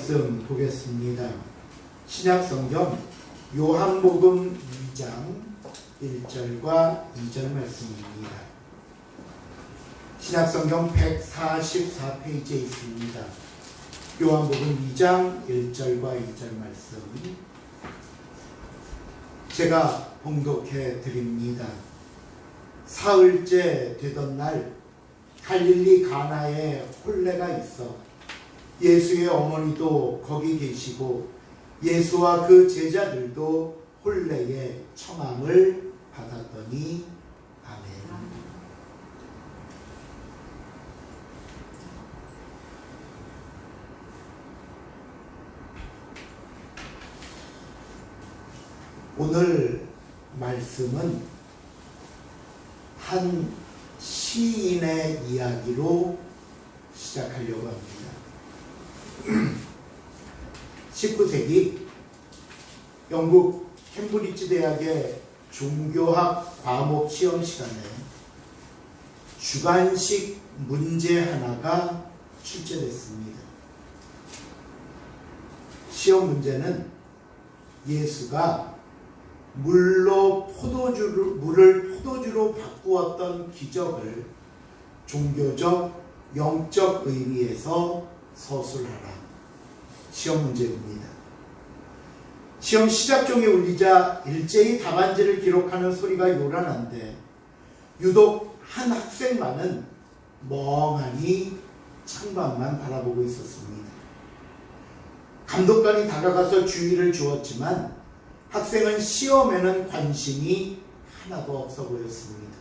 말씀 보겠습니다. 신약성경 요한복음 2장 1절과 2절 말씀입니다. 신약성경 144페이지에 있습니다. 요한복음 2장 1절과 2절 말씀 제가 봉독해 드립니다. 사흘째 되던 날 갈릴리 가나에 혼례가 있어 예수의 어머니도 거기 계시고 예수와 그 제자들도 혼례의 청함을 받았더니 아멘. 오늘 말씀은 한 시인의 이야기로 시작하려고 합니다. 19세기 영국 캠브리지 대학의 종교학 과목 시험 시간에 주관식 문제 하나가 출제됐습니다. 시험 문제는 예수가 물을 포도주로 바꾸었던 기적을 종교적, 영적 의미에서 서술하라. 시험 문제입니다. 시험 시작종이 울리자 일제히 답안지를 기록하는 소리가 요란한데 유독 한 학생만은 멍하니 창밖만 바라보고 있었습니다. 감독관이 다가가서 주의를 주었지만 학생은 시험에는 관심이 하나도 없어 보였습니다.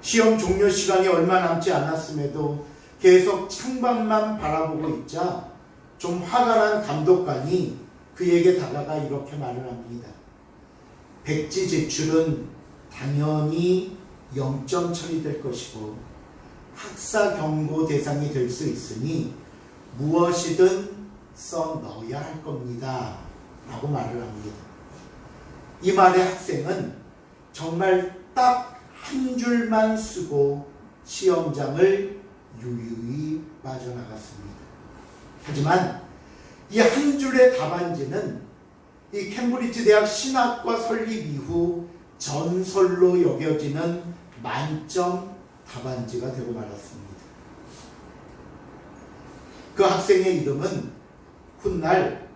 시험 종료 시간이 얼마 남지 않았음에도 계속 창밖만 바라보고 있자 좀 화가 난 감독관이 그에게 다가가 이렇게 말을 합니다. 백지 제출은 당연히 0점 처리될 것이고 학사 경고 대상이 될 수 있으니 무엇이든 써 넣어야 할 겁니다. 라고 말을 합니다. 이 말에 학생은 정말 딱 한 줄만 쓰고 시험장을 유유히 빠져나갔습니다. 하지만 이 한 줄의 답안지는 이 캠브리지 대학 신학과 설립 이후 전설로 여겨지는 만점 답안지가 되고 말았습니다. 그 학생의 이름은 훗날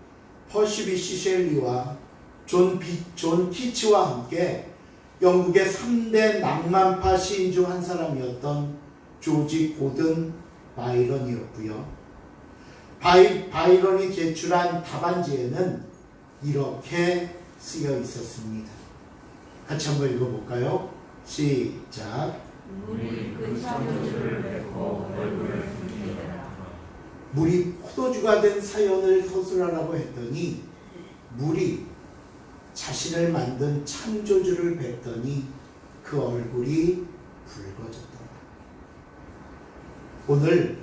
퍼시비 시셸리와 존 키치와 함께 영국의 3대 낭만파 시인 중 한 사람이었던 조지 고든 바이런이었고요. 바이런이 제출한 답안지에는 이렇게 쓰여 있었습니다. 같이 한번 읽어볼까요? 시작. 물이 그 포도주를 뱉고 얼굴을 붉히더라. 물이 포도주가 된 사연을 서술하라고 했더니 물이 자신을 만든 창조주를 뵀더니 그 얼굴이 붉어졌더라. 오늘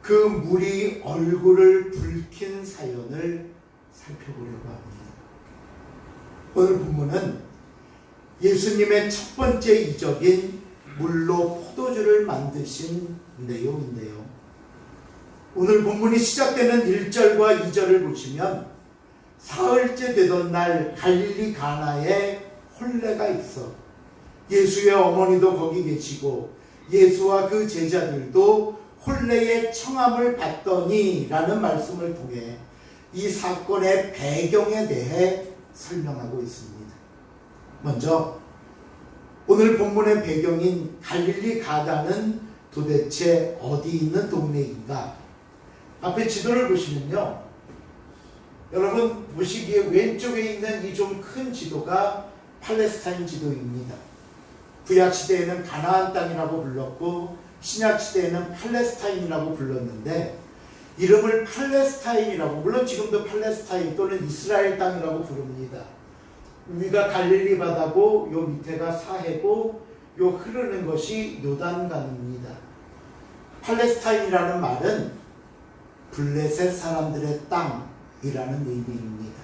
그 물이 얼굴을 붉힌 사연을 살펴보려고 합니다. 오늘 본문은 예수님의 첫 번째 이적인 물로 포도주를 만드신 내용인데요. 오늘 본문이 시작되는 1절과 2절을 보시면 사흘째 되던 날 갈릴리 가나에 혼례가 있어 예수의 어머니도 거기 계시고 예수와 그 제자들도 혼례의 청함을 받더니 라는 말씀을 통해 이 사건의 배경에 대해 설명하고 있습니다. 먼저 오늘 본문의 배경인 갈릴리 가나는 도대체 어디 있는 동네인가? 앞에 지도를 보시면요, 여러분 보시기에 왼쪽에 있는 이 좀 큰 지도가 팔레스타인 지도입니다. 구약시대에는 가나안 땅이라고 불렀고 신약시대에는 팔레스타인이라고 불렀는데 이름을 팔레스타인이라고, 물론 지금도 팔레스타인 또는 이스라엘 땅이라고 부릅니다. 위가 갈릴리 바다고 요 밑에가 사해고 요 흐르는 것이 요단강입니다. 팔레스타인이라는 말은 블레셋 사람들의 땅이라는 의미입니다.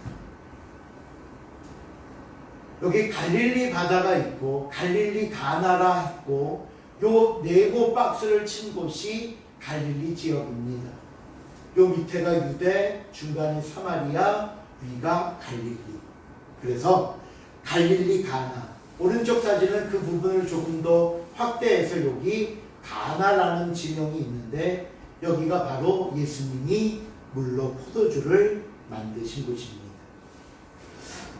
여기 갈릴리 바다가 있고 갈릴리 가나라 했고 요 네고 박스를 친 곳이 갈릴리 지역입니다. 요 밑에가 유대, 중간이 사마리아, 위가 갈릴리. 그래서 갈릴리 가나. 오른쪽 사진은 그 부분을 조금 더 확대해서 여기 가나라는 지명이 있는데 여기가 바로 예수님이 물로 포도주를 만드신 곳입니다.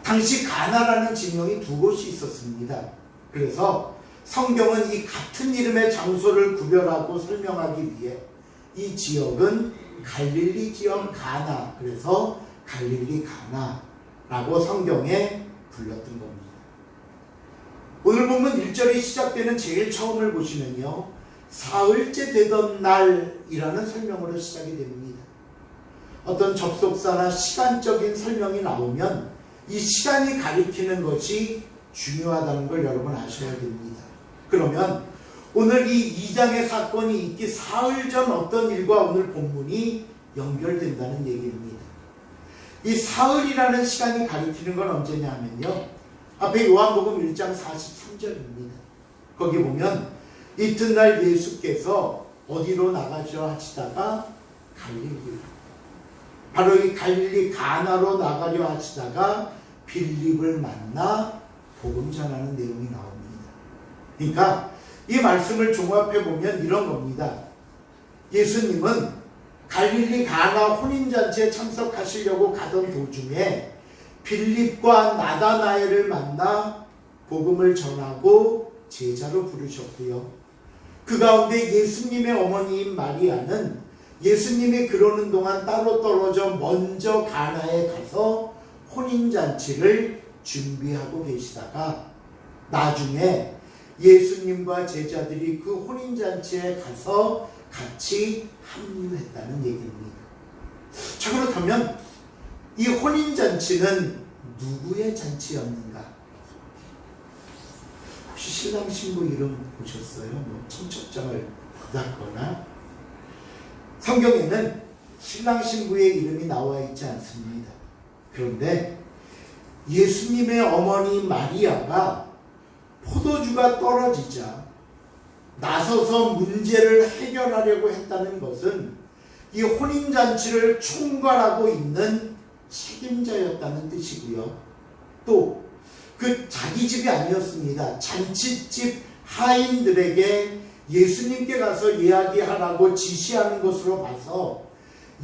당시 가나라는 지명이 두 곳이 있었습니다. 그래서 성경은 이 같은 이름의 장소를 구별하고 설명하기 위해 이 지역은 갈릴리 지역 가나, 그래서 갈릴리 가나라고 성경에 불렀던 겁니다. 오늘 보면 1절이 시작되는 제일 처음을 보시면요, 사흘째 되던 날이라는 설명으로 시작이 됩니다. 어떤 접속사나 시간적인 설명이 나오면 이 시간이 가리키는 것이 중요하다는 걸 여러분 아셔야 됩니다. 그러면 오늘 이 2장의 사건이 있기 사흘 전 어떤 일과 오늘 본문이 연결된다는 얘기입니다. 이 사흘이라는 시간이 가리키는 건 언제냐 하면요, 앞에 요한복음 1장 43절입니다. 거기 보면 이튿날 예수께서 어디로 나가시려 하시다가 갈릴리, 바로 이 갈릴리 가나로 나가려 하시다가 빌립을 만나 복음 전하는 내용이 나옵니다. 그러니까 이 말씀을 종합해 보면 이런 겁니다. 예수님은 갈릴리 가나 혼인잔치에 참석하시려고 가던 도중에 빌립과 나다나엘을 만나 복음을 전하고 제자로 부르셨고요. 그 가운데 예수님의 어머니인 마리아는 예수님이 그러는 동안 따로 떨어져 먼저 가나에 가서 혼인잔치를 준비하고 계시다가 나중에 예수님과 제자들이 그 혼인잔치에 가서 같이 합류했다는 얘기입니다. 자, 그렇다면 이 혼인잔치는 누구의 잔치였는가? 혹시 신랑 신부 이름 보셨어요? 뭐 청첩장을 받았거나. 성경에는 신랑 신부의 이름이 나와 있지 않습니다. 그런데 예수님의 어머니 마리아가 포도주가 떨어지자 나서서 문제를 해결하려고 했다는 것은 이 혼인잔치를 총괄하고 있는 책임자였다는 뜻이고요. 또 그 자기 집이 아니었습니다. 잔치집 하인들에게 예수님께 가서 이야기하라고 지시하는 것으로 봐서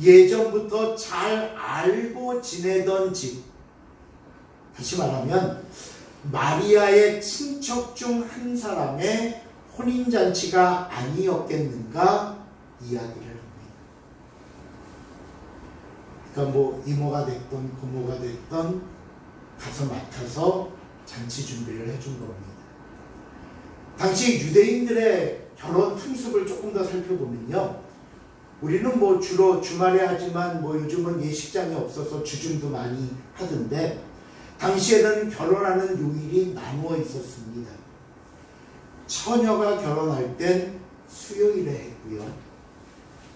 예전부터 잘 알고 지내던 집, 다시 말하면 마리아의 친척 중 한 사람의 혼인잔치가 아니었겠는가 이야기를 합니다. 그러니까 뭐 이모가 됐던 고모가 됐던 가서 맡아서 잔치 준비를 해준 겁니다. 당시 유대인들의 결혼 풍습을 조금 더 살펴보면요, 우리는 뭐 주로 주말에 하지만 뭐 요즘은 예식장이 없어서 주중도 많이 하던데 당시에는 결혼하는 요일이 나누어 있었습니다. 처녀가 결혼할 땐 수요일에 했고요,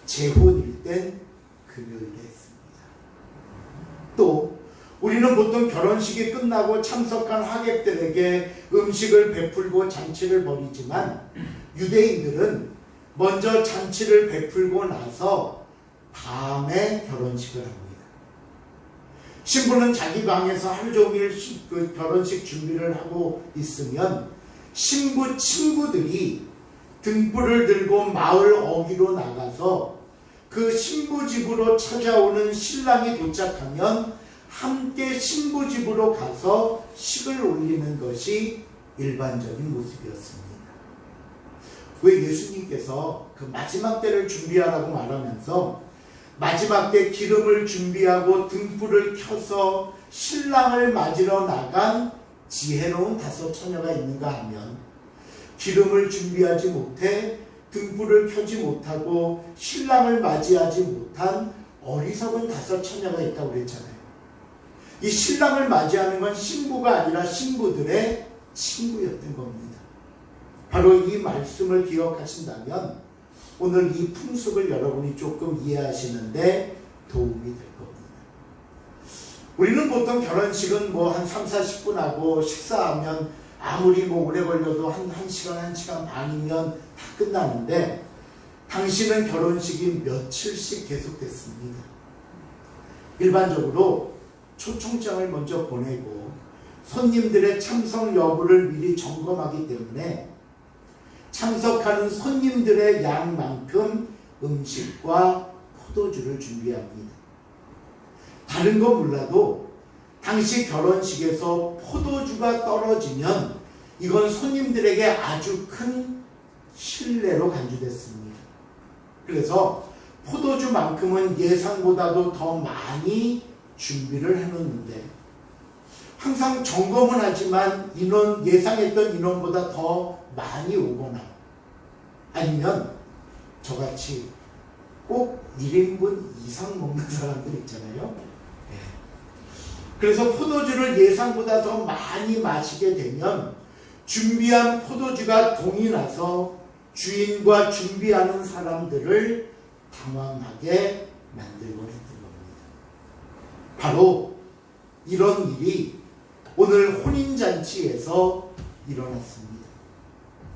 재혼일 땐 금요일에 했습니다. 또 우리는 보통 결혼식이 끝나고 참석한 하객들에게 음식을 베풀고 잔치를 벌이지만 유대인들은 먼저 잔치를 베풀고 나서 밤에 결혼식을 합니다. 신부는 자기 방에서 하루 종일 그 결혼식 준비를 하고 있으면 신부 친구들이 등불을 들고 마을 어귀로 나가서 그 신부 집으로 찾아오는 신랑이 도착하면 함께 신부 집으로 가서 식을 올리는 것이 일반적인 모습이었습니다. 왜 예수님께서 그 마지막 때를 준비하라고 말하면서 마지막 때 기름을 준비하고 등불을 켜서 신랑을 맞으러 나간 지혜로운 5 처녀가 있는가 하면 기름을 준비하지 못해 등불을 켜지 못하고 신랑을 맞이하지 못한 어리석은 5 처녀가 있다고 그랬잖아요. 이 신랑을 맞이하는 건 신부가 아니라 신부들의 친구였던 겁니다. 바로 이 말씀을 기억하신다면 오늘 이 풍습을 여러분이 조금 이해하시는데 도움이 될 겁니다. 우리는 보통 결혼식은 뭐 한 3, 40분 하고 식사하면 아무리 뭐 오래 걸려도 한 시간, 1시간 반이면 다 끝나는데 당시는 결혼식이 며칠씩 계속됐습니다. 일반적으로 초청장을 먼저 보내고 손님들의 참석 여부를 미리 점검하기 때문에 참석하는 손님들의 양만큼 음식과 포도주를 준비합니다. 다른 거 몰라도 당시 결혼식에서 포도주가 떨어지면 이건 손님들에게 아주 큰 신뢰로 간주됐습니다. 그래서 포도주만큼은 예상보다도 더 많이 준비를 해놓는데 항상 점검은 하지만 예상했던 인원보다 더 많이 오거나 아니면 저같이 꼭 1인분 이상 먹는 사람들 있잖아요. 그래서 포도주를 예상보다 더 많이 마시게 되면 준비한 포도주가 동이 나서 주인과 준비하는 사람들을 당황하게 만들곤 했던 겁니다. 바로 이런 일이 오늘 혼인잔치에서 일어났습니다.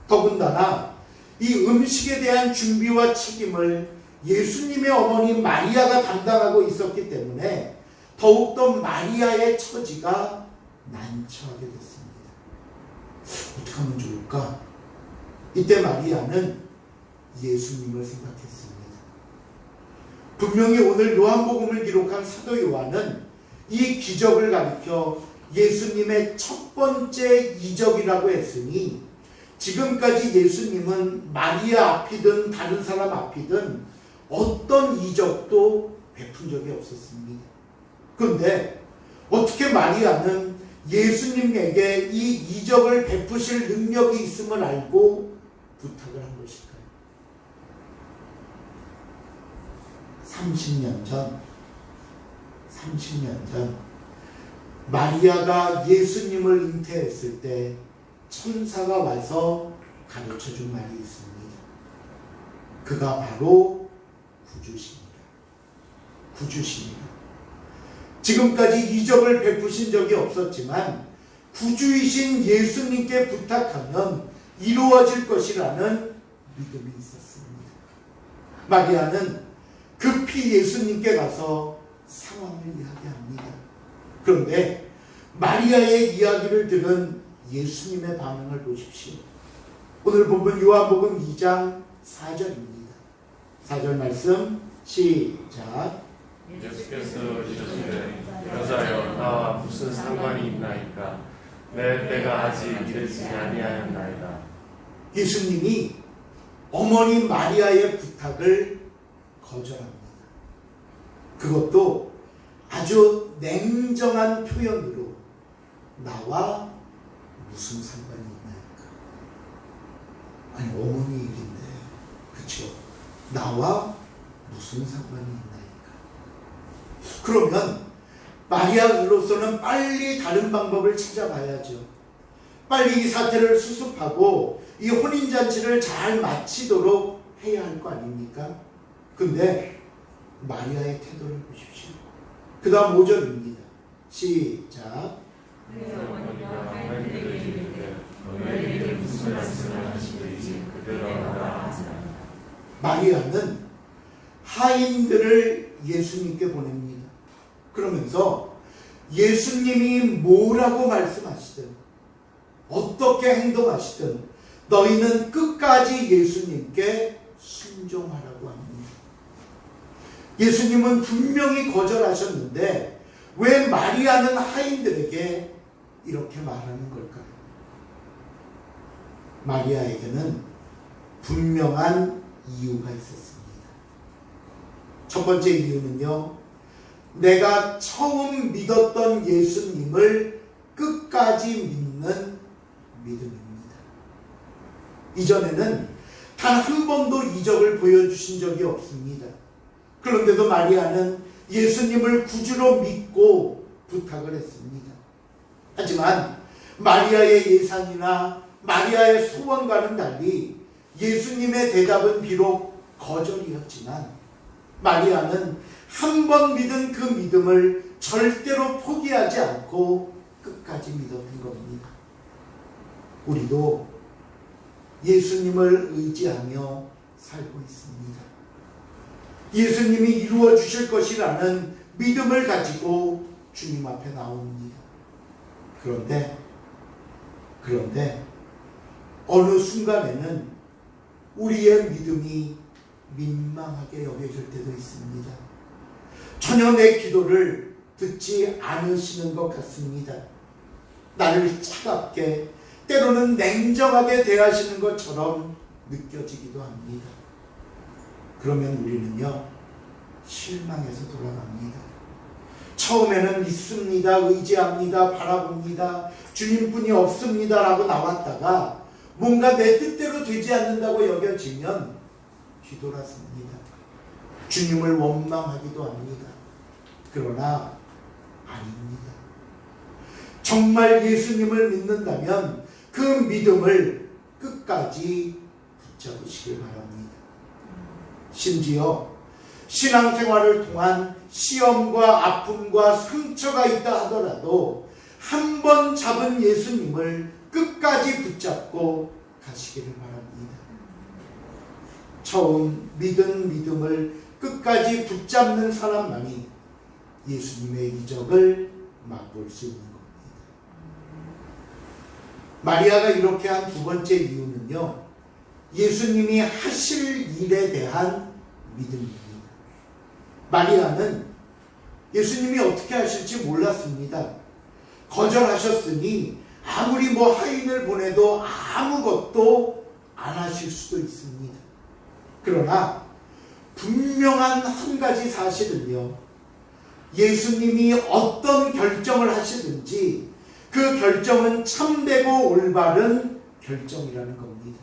더군다나 이 음식에 대한 준비와 책임을 예수님의 어머니 마리아가 담당하고 있었기 때문에 더욱더 마리아의 처지가 난처하게 됐습니다. 어떻게 하면 좋을까? 이때 마리아는 예수님을 생각했습니다. 분명히 오늘 요한복음을 기록한 사도 요한은 이 기적을 가리켜 예수님의 첫 번째 이적이라고 했으니 지금까지 예수님은 마리아 앞이든 다른 사람 앞이든 어떤 이적도 베푼 적이 없었습니다. 그런데 어떻게 마리아는 예수님에게 이 이적을 베푸실 능력이 있음을 알고 부탁을 한 것일까요? 30년 전 마리아가 예수님을 잉태했을 때 천사가 와서 가르쳐준 말이 있습니다. 그가 바로 구주십니다. 지금까지 이적을 베푸신 적이 없었지만 구주이신 예수님께 부탁하면 이루어질 것이라는 믿음이 있었습니다. 마리아는 급히 예수님께 가서 상황을 이야기합니다. 그런데 마리아의 이야기를 들은 예수님의 반응을 보십시오. 오늘 본문 요한복음 2장 4절입니다. 4절 말씀 시작. 예수께서 이르시되 여자여 나와 무슨 상관이 있나이까 내 때가 아직 이르지 아니하였나이다. 예수님이 어머니 마리아의 부탁을 거절합니다. 그것도 아주 냉정한 표현으로 나와 무슨 상관이 있나이까. 아니 어머니 일인데 그렇죠? 나와 무슨 상관이 있나이까. 그러면 마리아로서는 빨리 다른 방법을 찾아봐야죠. 빨리 이 사태를 수습하고 이 혼인잔치를 잘 마치도록 해야 할 거 아닙니까? 근데 마리아의 태도를 보십시오. 그 다음 5절입니다. 시작. 어머니가 하나님께 이르되 너희에게 무슨 말씀을 하시든지 그대로 하라 하시니라. 마리아는 하인들을 예수님께 보냅니다. 그러면서 예수님이 뭐라고 말씀하시든 어떻게 행동하시든 너희는 끝까지 예수님께 순종하라고 합니다. 예수님은 분명히 거절하셨는데 왜 마리아는 하인들에게 이렇게 말하는 걸까요? 마리아에게는 분명한 이유가 있었습니다. 첫 번째 이유는요, 내가 처음 믿었던 예수님을 끝까지 믿는 믿음입니다. 이전에는 단 한 번도 이적을 보여주신 적이 없습니다. 그런데도 마리아는 예수님을 구주로 믿고 부탁을 했습니다. 하지만 마리아의 예상이나 마리아의 소원과는 달리 예수님의 대답은 비록 거절이었지만 마리아는 한 번 믿은 그 믿음을 절대로 포기하지 않고 끝까지 믿었던 겁니다. 우리도 예수님을 의지하며 살고 있습니다. 예수님이 이루어 주실 것이라는 믿음을 가지고 주님 앞에 나옵니다. 그런데 어느 순간에는 우리의 믿음이 민망하게 여겨질 때도 있습니다. 전혀 내 기도를 듣지 않으시는 것 같습니다. 나를 차갑게 때로는 냉정하게 대하시는 것처럼 느껴지기도 합니다. 그러면 우리는요, 실망해서 돌아갑니다. 처음에는 믿습니다, 의지합니다, 바라봅니다, 주님뿐이 없습니다 라고 나왔다가 뭔가 내 뜻대로 되지 않는다고 여겨지면 뒤돌아섭니다. 주님을 원망하기도 합니다. 그러나 아닙니다. 정말 예수님을 믿는다면 그 믿음을 끝까지 붙잡으시길 바랍니다. 심지어 신앙생활을 통한 시험과 아픔과 상처가 있다 하더라도 한 번 잡은 예수님을 끝까지 붙잡고 가시기를 바랍니다. 처음 믿은 믿음을 끝까지 붙잡는 사람만이 예수님의 이적을 맛볼 수 있는 겁니다. 마리아가 이렇게 한 두 번째 이유는요, 예수님이 하실 일에 대한 믿음입니다. 마리아는 예수님이 어떻게 하실지 몰랐습니다. 거절하셨으니 아무리 하인을 보내도 아무것도 안 하실 수도 있습니다. 그러나 분명한 한 가지 사실은요, 예수님이 어떤 결정을 하시든지 그 결정은 참되고 올바른 결정이라는 겁니다.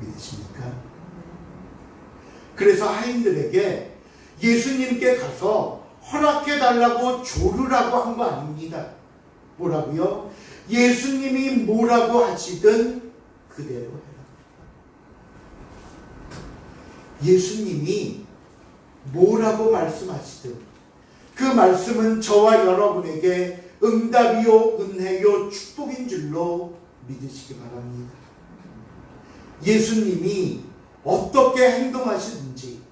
믿으십니까? 그래서 하인들에게 예수님께 가서 허락해달라고 조르라고 한 거 아닙니다. 뭐라고요? 예수님이 뭐라고 하시든 그대로 해라. 예수님이 뭐라고 말씀하시든 그 말씀은 저와 여러분에게 응답이요, 은혜요, 축복인 줄로 믿으시기 바랍니다. 예수님이 어떻게 행동하시든지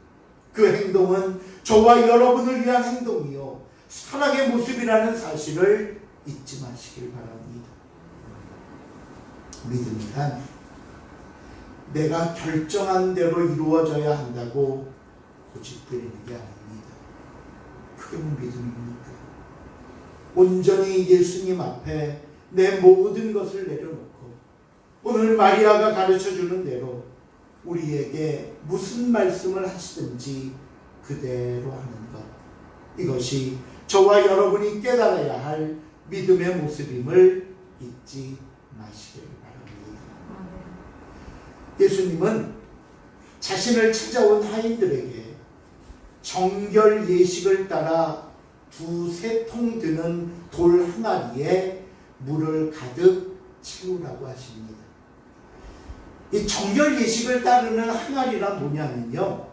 그 행동은 저와 여러분을 위한 행동이요, 사랑의 모습이라는 사실을 잊지 마시길 바랍니다. 믿음이란 내가 결정한 대로 이루어져야 한다고 고집부리는 게 아닙니다. 그게 뭐 믿음입니까? 온전히 예수님 앞에 내 모든 것을 내려놓고 오늘 마리아가 가르쳐주는 대로 우리에게 무슨 말씀을 하시든지 그대로 하는 것, 이것이 저와 여러분이 깨달아야 할 믿음의 모습임을 잊지 마시길 바랍니다. 예수님은 자신을 찾아온 하인들에게 정결 예식을 따라 2-3통 드는 돌 항아리에 물을 가득 채우라고 하십니다. 이 정결 예식을 따르는 항아리란 뭐냐면요,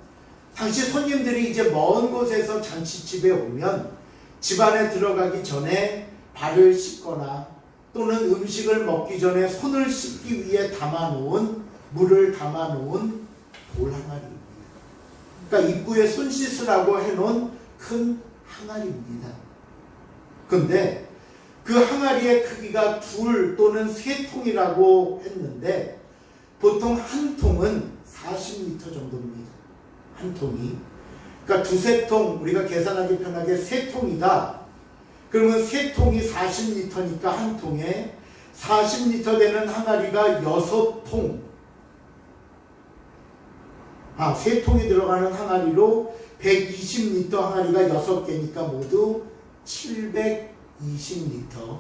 당시 손님들이 이제 먼 곳에서 잔치집에 오면 집안에 들어가기 전에 발을 씻거나 또는 음식을 먹기 전에 손을 씻기 위해 물을 담아놓은 돌 항아리입니다. 그러니까 입구에 손 씻으라고 해놓은 큰 항아리입니다. 그런데 그 항아리의 크기가 2 또는 3통이라고 했는데 보통 한 통은 40리터 정도입니다. 한 통이. 그러니까 2-3통, 우리가 계산하기 편하게 3통이다. 그러면 3통이 40리터니까 한 통에 40리터 되는 항아리가 6통. 3통이 들어가는 항아리로 120리터 항아리가 6개니까 모두 720리터.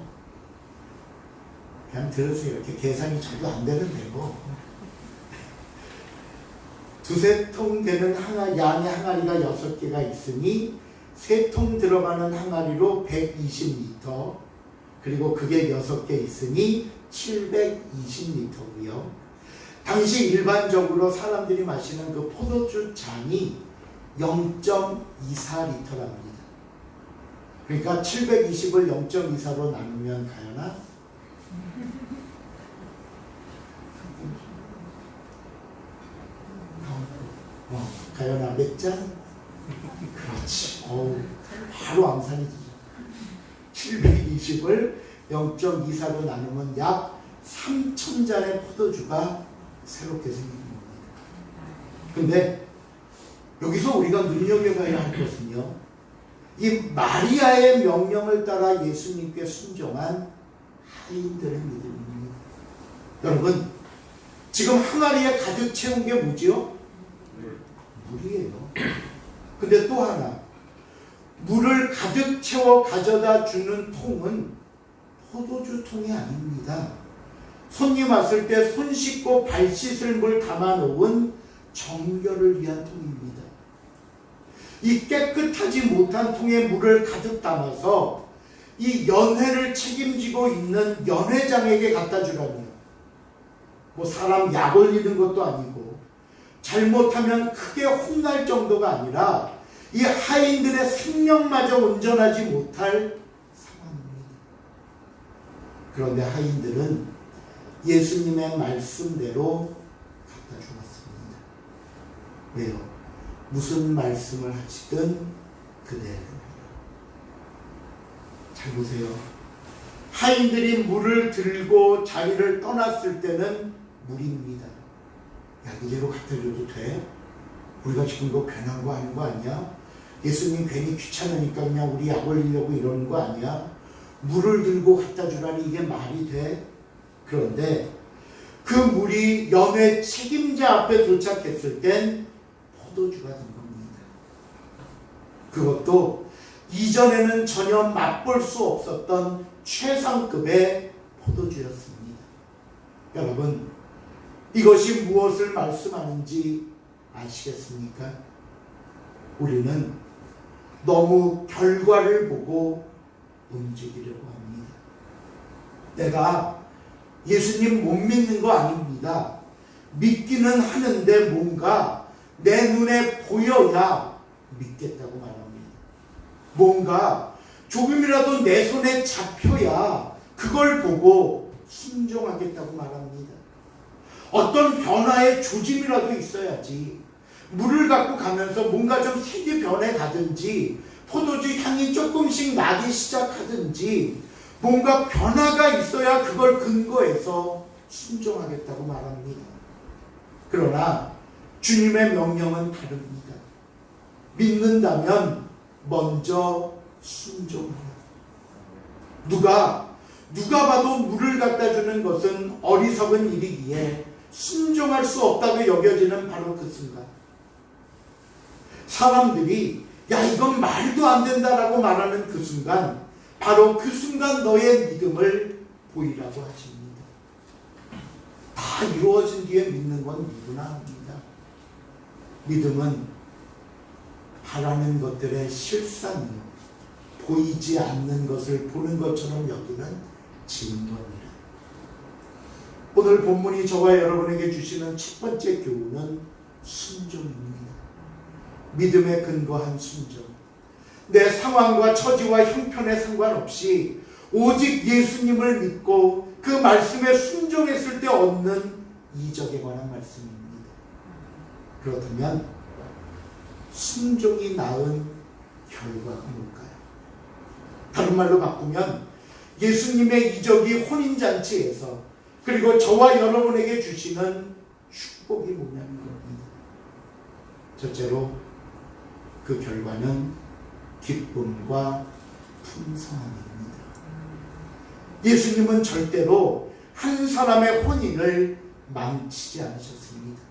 그냥 들으세요. 이렇게 계산이 저도 안 되는데 뭐. 2-3통 되는 양의 항아리가 6개가 있으니 3통 들어가는 항아리로 120리터, 그리고 그게 6개 있으니 720리터고요. 당시 일반적으로 사람들이 마시는 그 포도주 잔이 0.24리터랍니다. 그러니까 720을 0.24로 나누면 가요나? 가연아 몇 잔? 그렇지. 바로 암산이 되죠. 720을 0.24로 나누면 약 3,000잔의 포도주가 새롭게 생긴 겁니다. 근데 여기서 우리가 눈여겨봐야 할 것은요, 이 마리아의 명령을 따라 예수님께 순종한 하인들의 믿음입니다. 여러분, 지금 항아리에 가득 채운 게 뭐지요? 물이에요. 근데 또 하나, 물을 가득 채워 가져다 주는 통은 포도주 통이 아닙니다. 손님 왔을 때 손 씻고 발 씻을 물 담아 놓은 정결을 위한 통입니다. 이 깨끗하지 못한 통에 물을 가득 담아서 이 연회를 책임지고 있는 연회장에게 갖다 주라니요. 뭐 사람 약 올리는 것도 아니고 잘못하면 크게 혼날 정도가 아니라 이 하인들의 생명마저 온전하지 못할 상황입니다. 그런데 하인들은 예수님의 말씀대로 갖다 주었습니다. 왜요? 무슨 말씀을 하시든 그대로. 잘 보세요. 하인들이 물을 들고 자리를 떠났을 때는 물입니다. 야, 이대로 갖다 줘도 돼? 우리가 지금 뭐 괜한 거 아닌 거 아니야? 예수님 괜히 귀찮으니까 그냥 우리 약 올리려고 이러는 거 아니야? 물을 들고 갖다 주라니 이게 말이 돼? 그런데 그 물이 연회 책임자 앞에 도착했을 땐 포도주가 된 겁니다. 그것도 이전에는 전혀 맛볼 수 없었던 최상급의 포도주였습니다. 여러분, 이것이 무엇을 말씀하는지 아시겠습니까? 우리는 너무 결과를 보고 움직이려고 합니다. 내가 예수님 못 믿는 거 아닙니다. 믿기는 하는데 뭔가 내 눈에 보여야 믿겠다고 말합니다. 뭔가 조금이라도 내 손에 잡혀야 그걸 보고 순종하겠다고 말합니다. 어떤 변화의 조짐이라도 있어야지. 물을 갖고 가면서 뭔가 좀 색이 변해가든지 포도주 향이 조금씩 나기 시작하든지 뭔가 변화가 있어야 그걸 근거해서 순종하겠다고 말합니다. 그러나 주님의 명령은 다릅니다. 믿는다면 먼저 순종하라. 누가 봐도 물을 갖다 주는 것은 어리석은 일이기에 순종할 수 없다고 여겨지는 바로 그 순간, 사람들이 야 이건 말도 안 된다라고 말하는 그 순간, 바로 그 순간 너의 믿음을 보이라고 하십니다. 다 이루어진 뒤에 믿는 건 누구나 합니다. 믿음은 바라는 것들의 실상이요, 보이지 않는 것을 보는 것처럼 여기는 증거입니다. 오늘 본문이 저와 여러분에게 주시는 첫 번째 교훈은 순종입니다. 믿음에 근거한 순종. 내 상황과 처지와 형편에 상관없이 오직 예수님을 믿고 그 말씀에 순종했을 때 얻는 이적에 관한 말씀입니다. 그렇다면 순종이 낳은 결과가 뭘까요? 다른 말로 바꾸면 예수님의 이적이 혼인잔치에서 그리고 저와 여러분에게 주시는 축복이 뭐냐는 겁니다. 첫째로 그 결과는 기쁨과 풍성함입니다. 예수님은 절대로 한 사람의 혼인을 망치지 않으셨습니다.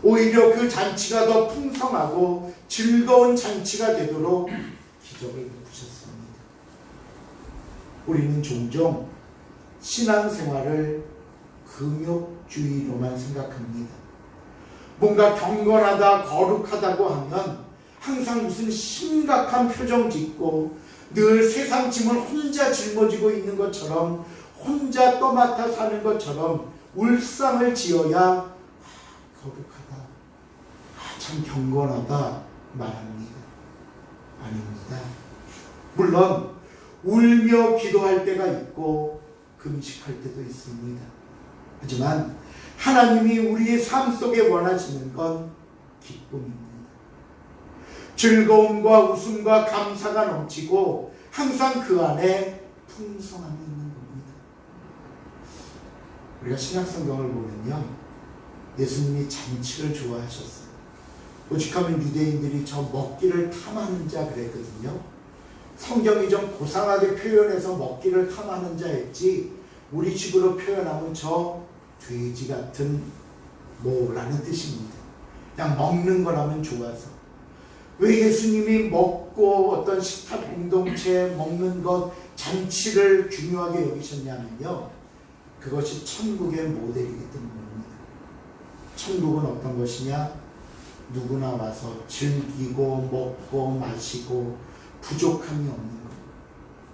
오히려 그 잔치가 더 풍성하고 즐거운 잔치가 되도록 기적을 베푸셨습니다. 우리는 종종 신앙생활을 금욕주의로만 생각합니다. 뭔가 경건하다, 거룩하다고 하면 항상 무슨 심각한 표정 짓고 늘 세상 짐을 혼자 짊어지고 있는 것처럼, 혼자 떠맡아 사는 것처럼 울상을 지어야 거룩하다, 참 경건하다 말합니다. 아닙니다. 물론 울며 기도할 때가 있고 금식할 때도 있습니다. 하지만 하나님이 우리의 삶 속에 원하시는 건 기쁨입니다. 즐거움과 웃음과 감사가 넘치고 항상 그 안에 풍성함이 있는 겁니다. 우리가 신약성경을 보면요, 예수님이 잔치를 좋아하셨어요. 오직하면 유대인들이 저 먹기를 탐하는 자 그랬거든요. 성경이 좀 고상하게 표현해서 먹기를 탐하는 자 했지, 우리 식으로 표현하면 저 돼지 같은 뭐라는 뜻입니다. 그냥 먹는 거라면 좋아서. 왜 예수님이 먹고 어떤 식탁 공동체 먹는 것, 잔치를 중요하게 여기셨냐면요, 그것이 천국의 모델이기 때문입니다. 천국은 어떤 것이냐? 누구나 와서 즐기고 먹고 마시고 부족함이 없는 것,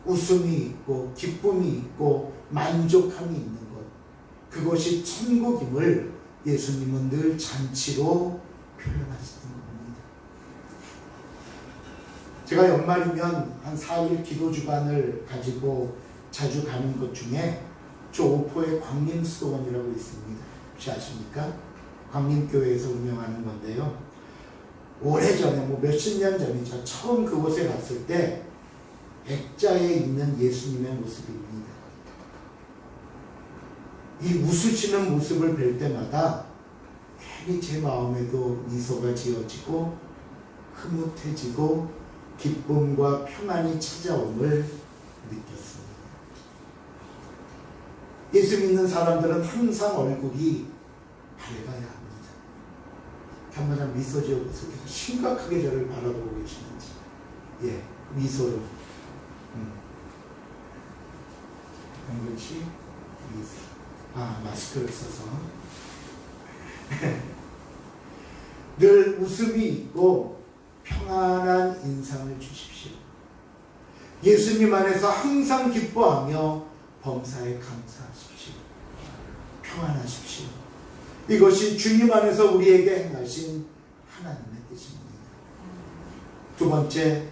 웃음이 있고 기쁨이 있고 만족함이 있는 것, 그것이 천국임을 예수님은 늘 잔치로 표현하시는 겁니다. 제가 연말이면 한 4일 기도주간을 가지고 자주 가는 것 중에 저 오포에 광림수도원이라고 있습니다. 혹시 아십니까? 광림교회에서 운영하는 건데요. 오래전에 몇십 년 전이죠. 처음 그곳에 갔을 때 액자에 있는 예수님의 모습입니다. 이 웃으시는 모습을 뵐 때마다 괜히 제 마음에도 미소가 지어지고 흐뭇해지고 기쁨과 평안이 찾아옴을 느꼈습니다. 예수 믿는 사람들은 항상 얼굴이 밝아야 합니다. 한번 미소 지어보세요. 심각하게 저를 바라보고 계시는지. 예, 미소로. 그렇지? 미소. 마스크를 써서. 늘 웃음이 있고 평안한 인상을 주십시오. 예수님 안에서 항상 기뻐하며 범사에 감사하십시오. 평안하십시오. 이것이 주님 안에서 우리에게 행하신 하나님의 뜻입니다. 두 번째,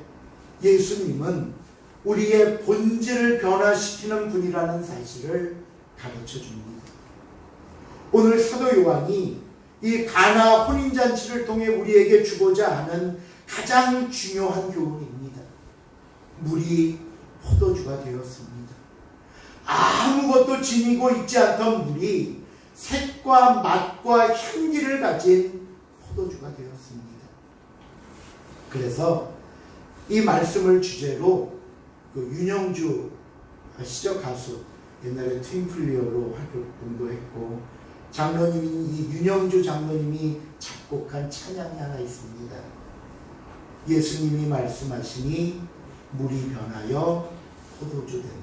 예수님은 우리의 본질을 변화시키는 분이라는 사실을 가르쳐 줍니다. 오늘 사도 요한이 이 가나 혼인잔치를 통해 우리에게 주고자 하는 가장 중요한 교훈입니다. 물이 포도주가 되었습니다. 아무것도 지니고 있지 않던 물이 색과 맛과 향기를 가진 포도주가 되었습니다. 그래서 이 말씀을 주제로 그 윤영주 아시죠? 가수. 옛날에 트윈플리어로 활동도 했고, 장로님이, 이 윤영주 장로님이 작곡한 찬양이 하나 있습니다. 예수님이 말씀하시니 물이 변하여 포도주 됐네.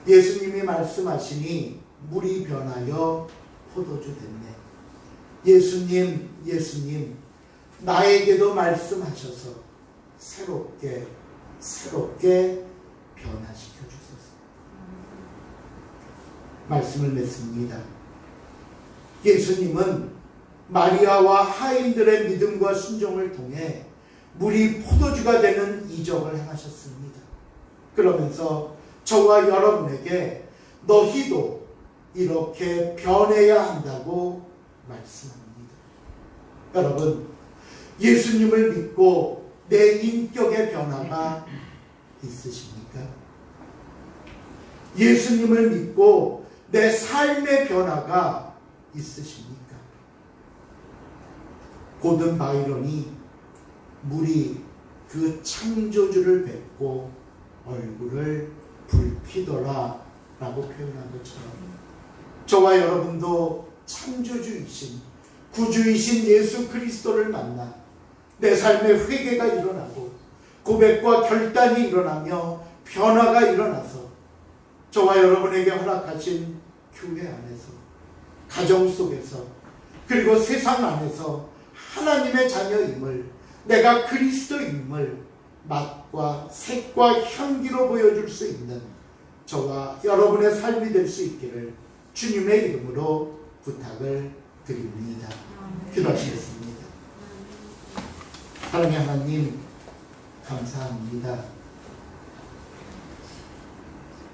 예수님이 말씀하시니 물이 변하여 포도주 됐네. 예수님, 나에게도 말씀하셔서 새롭게 변화시켜 주소서. 말씀을 맺습니다. 예수님은 마리아와 하인들의 믿음과 순종을 통해 물이 포도주가 되는 이적을 행하셨습니다. 그러면서 저와 여러분에게 너희도 이렇게 변해야 한다고 말씀합니다. 여러분, 예수님을 믿고 내 인격의 변화가 있으십니까? 예수님을 믿고 내 삶의 변화가 있으십니까? 고든 바이런이 물이 그 창조주를 뵙고 얼굴을 붉히더라 라고 표현한 것처럼, 저와 여러분도 창조주이신 구주이신 예수 그리스도를 만나 내 삶의 회개가 일어나고 고백과 결단이 일어나며 변화가 일어나서 저와 여러분에게 허락하신 교회 안에서, 가정 속에서, 그리고 세상 안에서 하나님의 자녀임을, 내가 그리스도임을 맛과 색과 향기로 보여줄 수 있는 저와 여러분의 삶이 될 수 있기를 주님의 이름으로 부탁을 드립니다. 기도하시겠습니다. 사랑의 하나님, 감사합니다.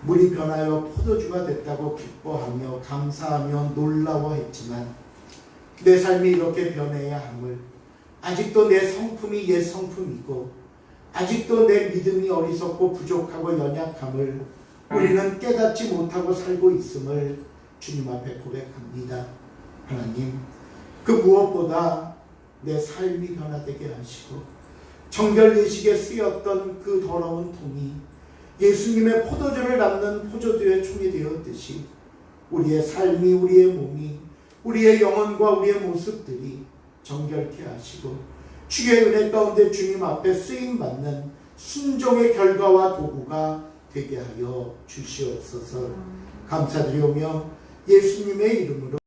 물이 변하여 포도주가 됐다고 기뻐하며 감사하며 놀라워했지만 내 삶이 이렇게 변해야 함을 아직도 내 성품이 옛 성품이고 아직도 내 믿음이 어리석고 부족하고 연약함을 우리는 깨닫지 못하고 살고 있음을 주님 앞에 고백합니다. 하나님, 그 무엇보다 내 삶이 변화되게 하시고 정결 예식에 쓰였던 그 더러운 통이 예수님의 포도주를 담는 포도주의 총이 되었듯이 우리의 삶이, 우리의 몸이, 우리의 영혼과 우리의 모습들이 정결케 하시고 주의 은혜 가운데 주님 앞에 쓰임받는 순종의 결과와 도구가 되게 하여 주시옵소서. 감사드리오며 예수님의 이름으로